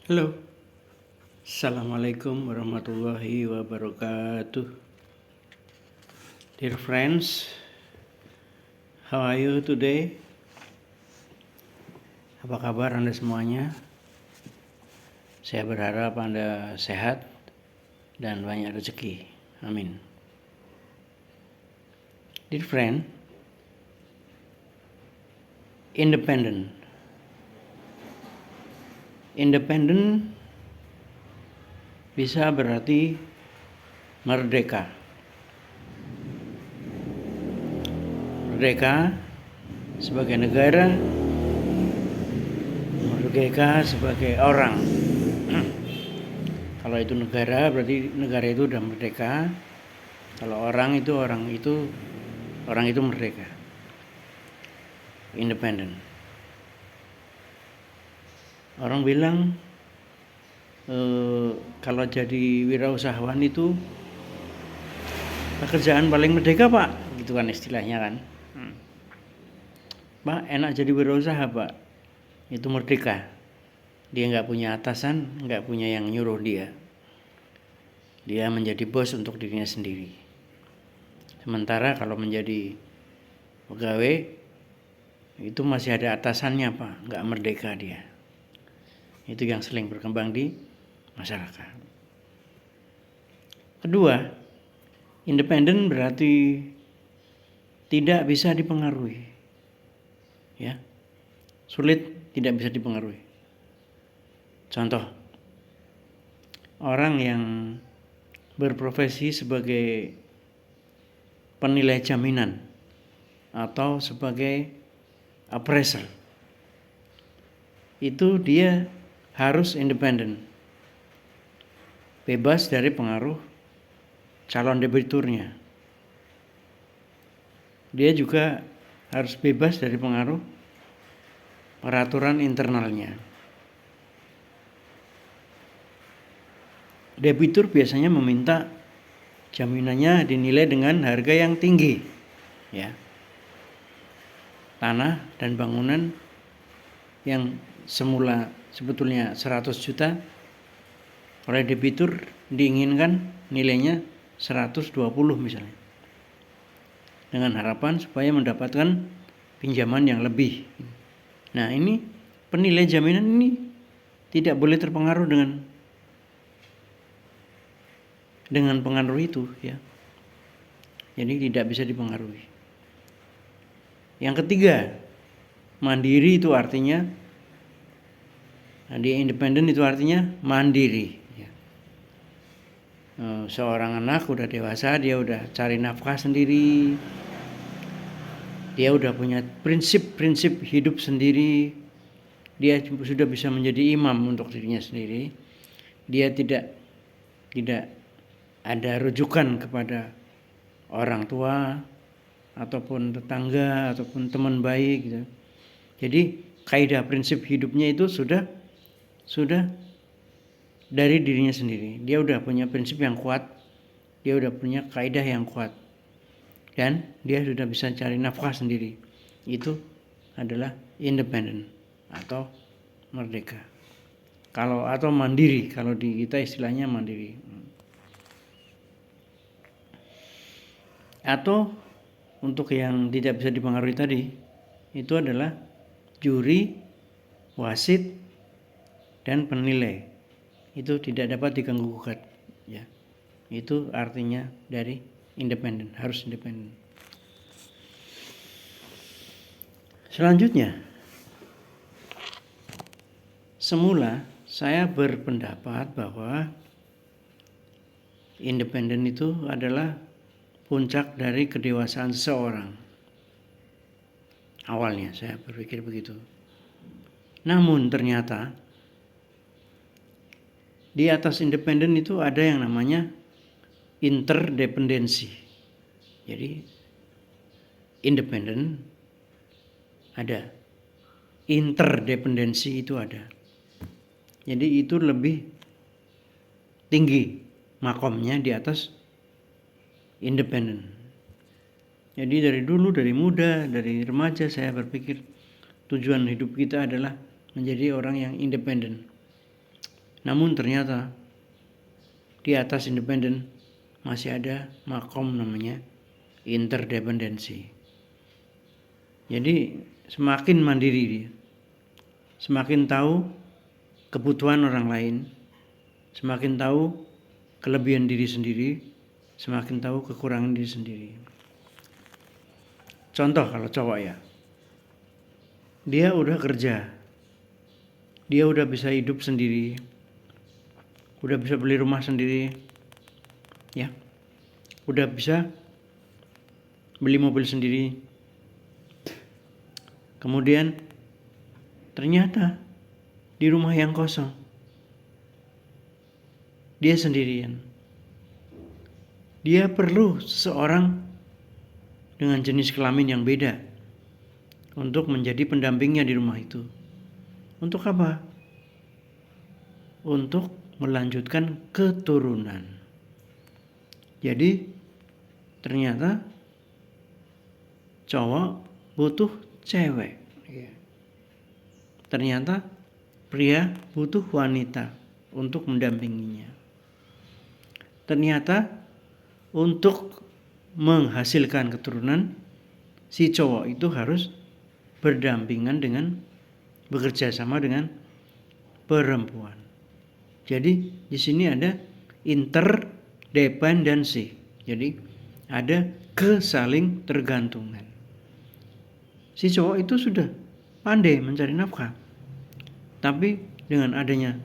Halo, Assalamualaikum warahmatullahi wabarakatuh. Dear friends, how are you today? Apa kabar Anda semuanya? Saya berharap Anda sehat dan banyak rezeki. Amin. Dear friend, independent. Independent bisa berarti merdeka. Merdeka sebagai negara, merdeka sebagai orang. Kalau itu negara berarti negara itu udah merdeka. Kalau orang itu merdeka. Independent. Orang bilang kalau jadi wirausahawan itu pekerjaan paling merdeka Pak, gitu kan istilahnya kan. Pak, enak jadi wirausaha Pak, itu merdeka. Dia nggak punya atasan, nggak punya yang nyuruh dia. Dia menjadi bos untuk dirinya sendiri. Sementara kalau menjadi pegawai itu masih ada atasannya Pak, nggak merdeka dia. Itu yang sering berkembang di masyarakat. Kedua, independen berarti tidak bisa dipengaruhi. Ya. Sulit, tidak bisa dipengaruhi. Contoh, orang yang berprofesi sebagai penilai jaminan atau sebagai appraiser, itu dia harus independen, bebas dari pengaruh calon debiturnya. Dia juga harus bebas dari pengaruh peraturan internalnya. Debitur biasanya meminta jaminannya dinilai dengan harga yang tinggi, ya. Tanah dan bangunan yang semula sebetulnya 100 juta oleh debitur diinginkan nilainya 120 misalnya, dengan harapan supaya mendapatkan pinjaman yang lebih. Nah, ini penilai jaminan ini tidak boleh terpengaruh dengan pengaruh itu, ya. Jadi tidak bisa dipengaruhi. Yang ketiga, mandiri itu artinya, dia independen itu artinya mandiri. Ya. Seorang anak udah dewasa, dia udah cari nafkah sendiri, dia udah punya prinsip-prinsip hidup sendiri, dia sudah bisa menjadi imam untuk dirinya sendiri. Dia tidak ada rujukan kepada orang tua ataupun tetangga ataupun teman baik gitu. Jadi kaidah prinsip hidupnya itu sudah dari dirinya sendiri. Dia udah punya prinsip yang kuat, dia udah punya kaidah yang kuat, dan dia sudah bisa cari nafkah sendiri. Itu adalah independen atau merdeka. Atau mandiri, kalau di kita istilahnya mandiri. Atau untuk yang tidak bisa dipengaruhi tadi, itu adalah juri, wasit, dan penilai. Itu tidak dapat diganggu gugat, ya. Itu artinya dari independen, harus independen. Selanjutnya, semula saya berpendapat bahwa independen itu adalah puncak dari kedewasaan seseorang. Awalnya saya berpikir begitu. Namun ternyata di atas independen itu ada yang namanya interdependensi. Jadi independen ada, interdependensi itu ada. Jadi itu lebih tinggi makomnya di atas independen. Jadi dari dulu, dari muda, dari remaja saya berpikir tujuan hidup kita adalah menjadi orang yang independen. Namun ternyata di atas independen masih ada makom namanya interdependensi. Jadi semakin mandiri dia, semakin tahu kebutuhan orang lain, semakin tahu kelebihan diri sendiri, semakin tahu kekurangan diri sendiri. Contoh kalau cowok ya, dia udah kerja, dia udah bisa hidup sendiri, udah bisa beli rumah sendiri, ya, udah bisa beli mobil sendiri. Kemudian ternyata di rumah yang kosong dia sendirian. Dia perlu seseorang dengan jenis kelamin yang beda untuk menjadi pendampingnya di rumah itu. Untuk apa? Untuk melanjutkan keturunan. Jadi ternyata cowok butuh cewek. Ternyata pria butuh wanita untuk mendampinginya. Ternyata untuk menghasilkan keturunan, si cowok itu harus berdampingan dengan, bekerja sama dengan perempuan. Jadi di sini ada interdependensi. Jadi ada kesaling tergantungan. Si cowok itu sudah pandai mencari nafkah, tapi dengan adanya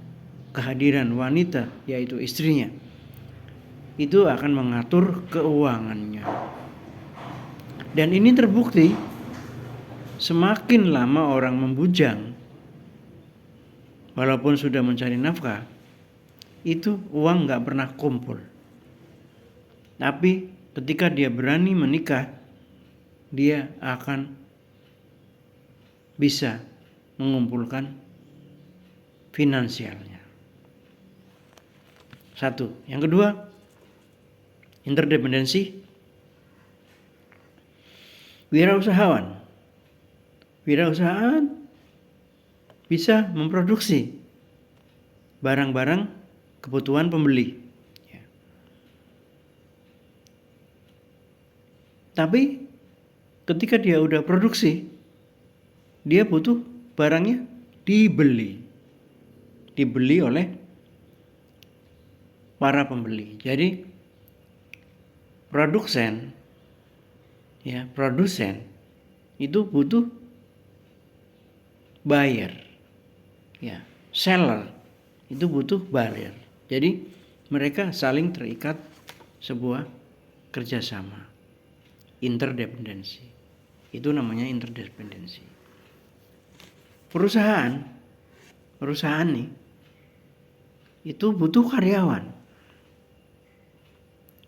kehadiran wanita, yaitu istrinya, itu akan mengatur keuangannya. Dan ini terbukti semakin lama orang membujang, walaupun sudah mencari nafkah, itu uang gak pernah kumpul. Tapi ketika dia berani menikah, dia akan bisa mengumpulkan finansialnya. Satu. Yang kedua, interdependensi. Wirausahawan bisa memproduksi barang-barang kebutuhan pembeli. Tapi ketika dia udah produksi, dia butuh barangnya dibeli oleh para pembeli. Jadi produsen itu butuh buyer, seller itu butuh buyer. Jadi mereka saling terikat sebuah kerjasama, interdependensi. Itu namanya interdependensi. Perusahaan nih itu butuh karyawan.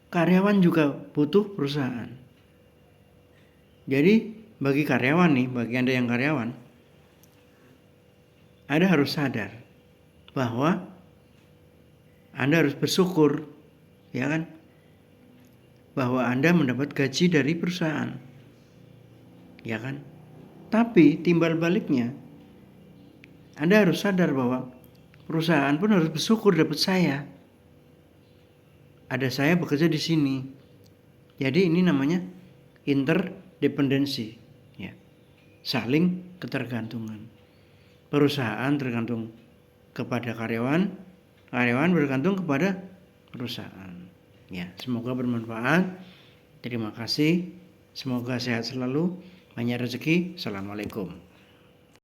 Karyawan juga butuh perusahaan. Jadi bagi Anda yang karyawan, Anda harus sadar bahwa Anda harus bersyukur, ya kan? Bahwa Anda mendapat gaji dari perusahaan. Ya kan? Tapi timbal baliknya, Anda harus sadar bahwa perusahaan pun harus bersyukur dapat saya. Ada saya bekerja di sini. Jadi ini namanya interdependensi, saling ketergantungan. Perusahaan tergantung kepada karyawan bergantung kepada perusahaan. Semoga bermanfaat. Terima kasih. Semoga sehat selalu, banyak rezeki. Assalamualaikum.